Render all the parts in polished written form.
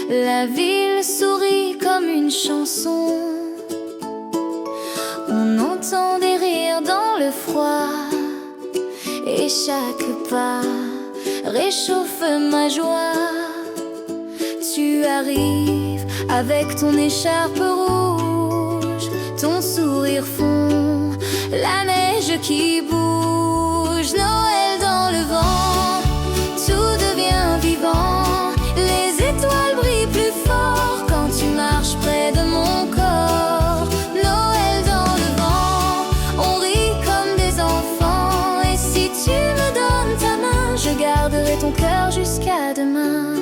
La ville sourit comme une chanson. On entend des rires dans le froid, et chaque pas réchauffe ma joie. Tu arrives avec ton écharpe rouge, ton sourire fond la neige qui bouge. Noël dans le vent, tout devient vivant. Les étoiles brillent plus fort quand tu marches près de mon corps. Noël dans le vent, on rit comme des enfants. Et si tu me donnes ta main, je garderai ton cœur jusqu'à demain.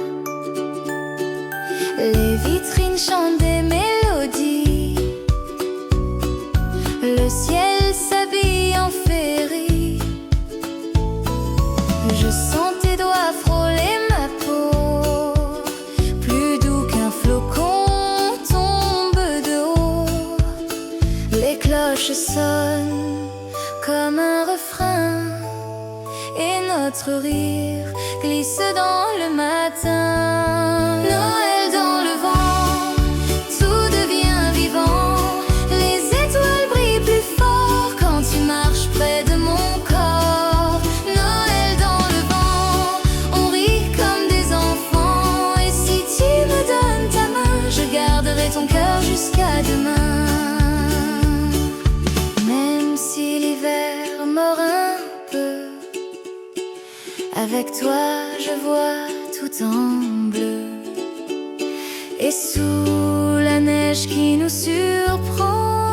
Les vitrines chantent des mélodies, le ciel s'habille en féerie. Je sens tes doigts frôler ma peau, plus doux qu'un flocon tombe de haut. Les cloches sonnent comme un refrain, et notre rire glisse dans le matin. Noël dans le vent, tout devient vivant. Les étoiles brillent plus fort quand tu marches près de mon corps. Noël dans le vent, on rit comme des enfants. Et si tu me donnes ta main, je garderai ton cœur jusqu'à demain. Même si l'hiver mord un peu, avec toi je vois tout en bleu. Et sous la neige qui nous surprend,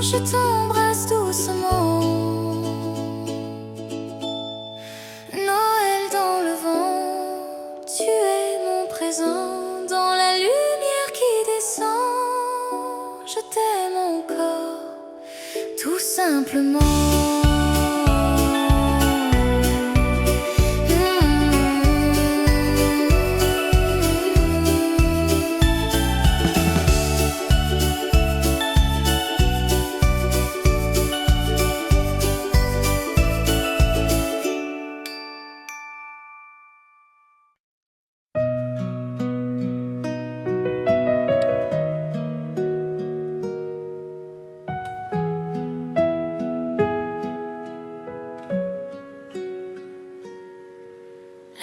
je t'embrasse doucement. Noël dans le vent, tu es mon présent. Dans la lumière qui descend, je t'aime encore, tout simplement.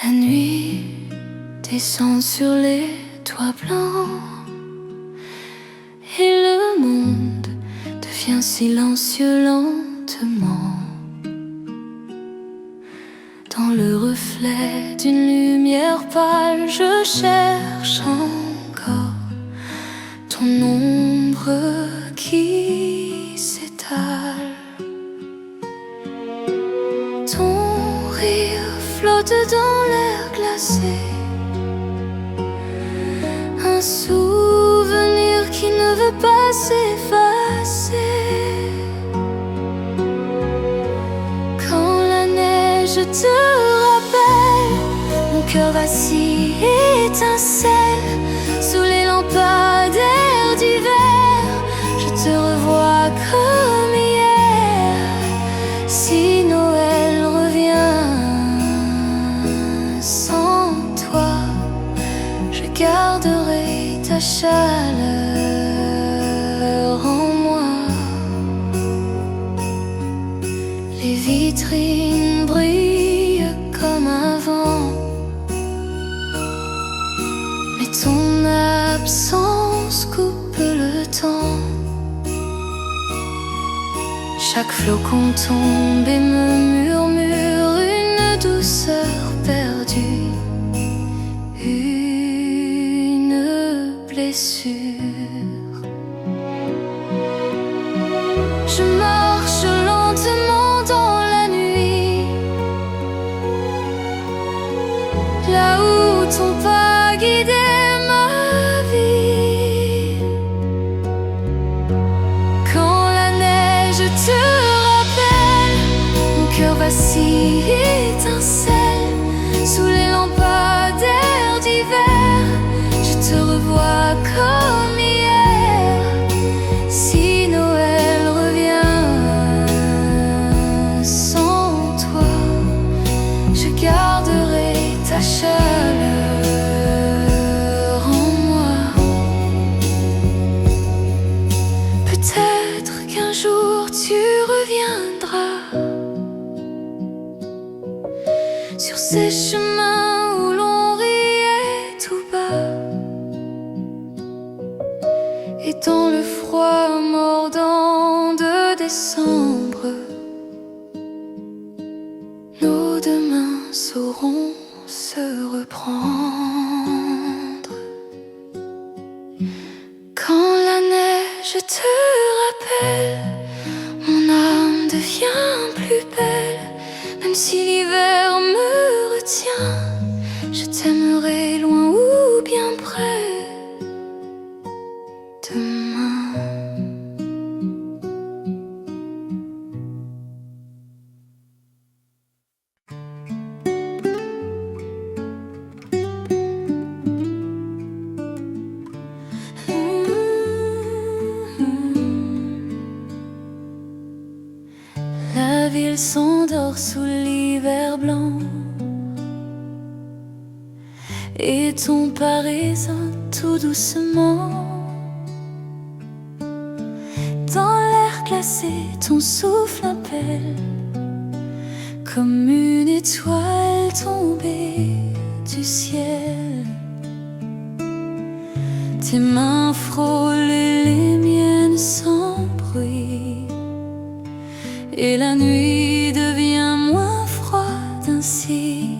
La nuit descend sur les toits blancs, et le monde devient silencieux lentement. Dans le reflet d'une lumière pâle, je cherche encore ton ombre qui s'étale. Ton rire flotte dans l'air glacé, un souvenir qui ne veut pas s'effacer. Quand la neige te rappelle, mon cœur vacille et étincelle sous les lampadaires d'hiver. Je te revois comme hier. Si Noël revient sans toi, je garderai ta chaleur en moi. Les vitrines brillent comme avant, mais ton absence coupe le temps. Chaque flocon tombe et me murmure une douceur perdue, une blessure. Je marche lentement dans la nuit, là où ton pas guidait ma vie. Quand la neige te rappelle, mon cœur vacille et étincelle sous les lampadaires d'hiver. Je te revois comme hier. Si Noël revient sans toi, je garderai ta chaleur. Quand la neige te rappelle, mon âme devient plus belle. Même si l'hiver me retient, je t'aimerai loin ou bien près. Demain, la ville s'endort sous l'hiver blanc et ton pas résonne tout doucement. Dans l'air glacé, ton souffle appelle comme une étoile tombée du ciel. Tes mains frôlent les miennes sans bruit, et la nuit devient moins froide ainsi.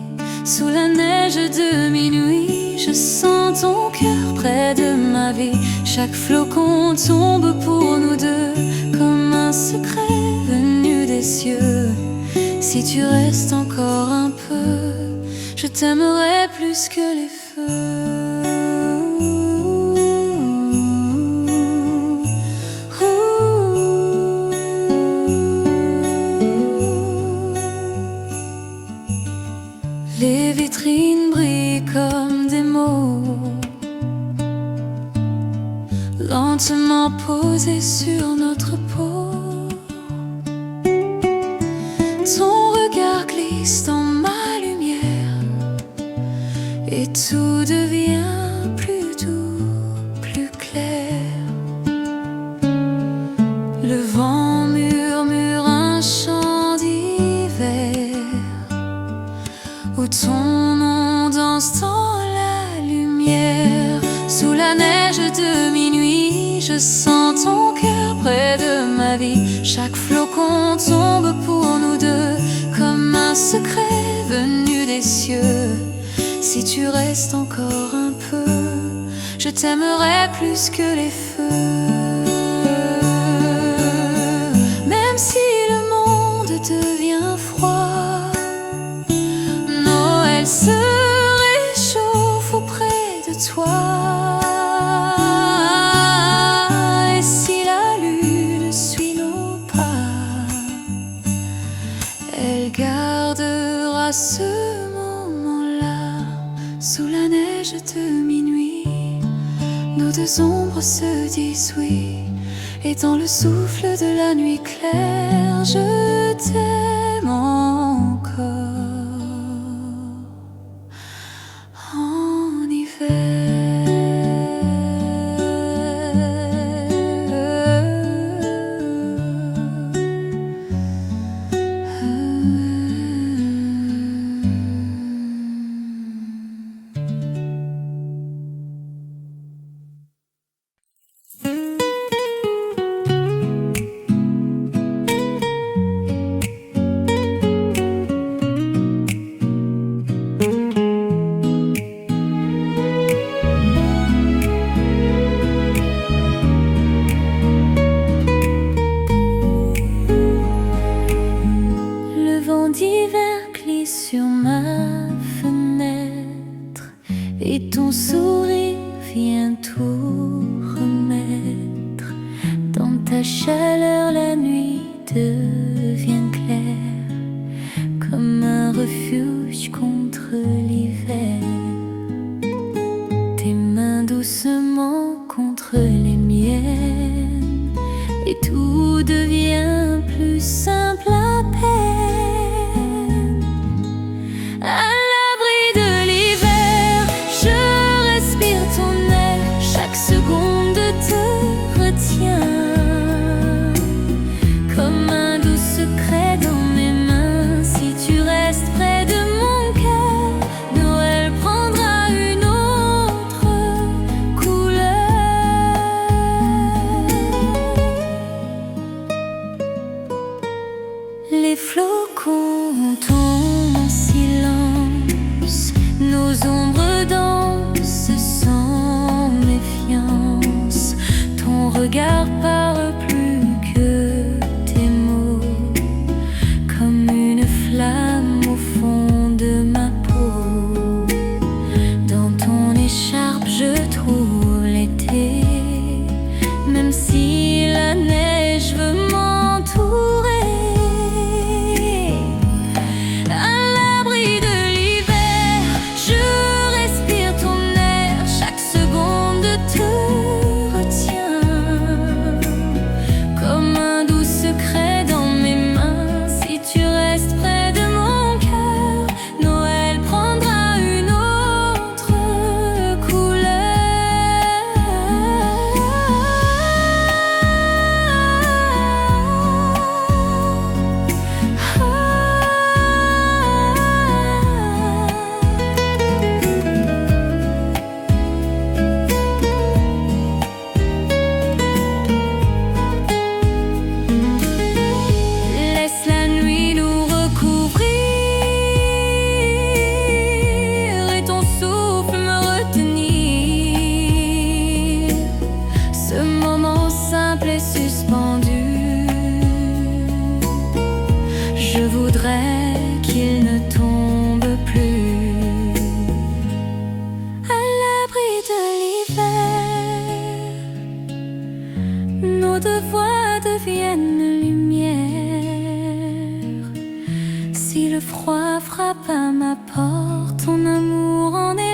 Sous la neige de minuit, je sens ton cœur près de ma vie. Chaque flocon tombe pour nous deux comme un secret venu des cieux. Si tu restes encore un peu, je t'aimerai plus que les feux. Les vitrines brillent comme des mots, lentement posés sur notre peau. Ton regard glisse dans ma lumière et tout devient plus doux, plus clair. Le vent murmure un chant d'hiver où ton nom danse dans la lumière. Sous la neige de minuit, je sens ton cœur près de ma vie. Chaque flocon tombe pour nous deux comme un secret venu des cieux. Si tu restes encore un peu, je t'aimerai plus que les feux. Même si le monde devient froid, Noël se réchauffe auprès de toi. Et si la lune suit nos pas, elle gardera ce moment-là. Sous la neige de minuit, nos deux ombres se disent oui. Et dans le souffle de la nuit claire, je t'aime encore en hiver. Sur ma fenêtre et ton sourire vient tout remettre. Dans ta chaleur, la nuit devient claire comme un refuge contre l'hiver. Tes mains doucement contre les miennes et tout devient plus simple à peine. À l'abri de l'hiver, je respire ton air, chaque seconde te retient comme un doux secret dans mes mains. Si tu restes près de mon cœur, Noël prendra une autre couleur. regard parle plus que tes mots, comme une flamme au fond de ma peau. Dans ton écharpe je trouve l'été, même si la neige veut m'entourer. À l'abri de l'hiver, je respire ton air, chaque seconde te retient comme un doux secret dans mes mains. Si tu restes près de mon cœur, Noël prendra une autre suspendu. Je voudrais qu'il ne tombe plus. À l'abri de l'hiver, nos deux voix deviennent lumière. Si le froid frappe à ma porte, ton amour en est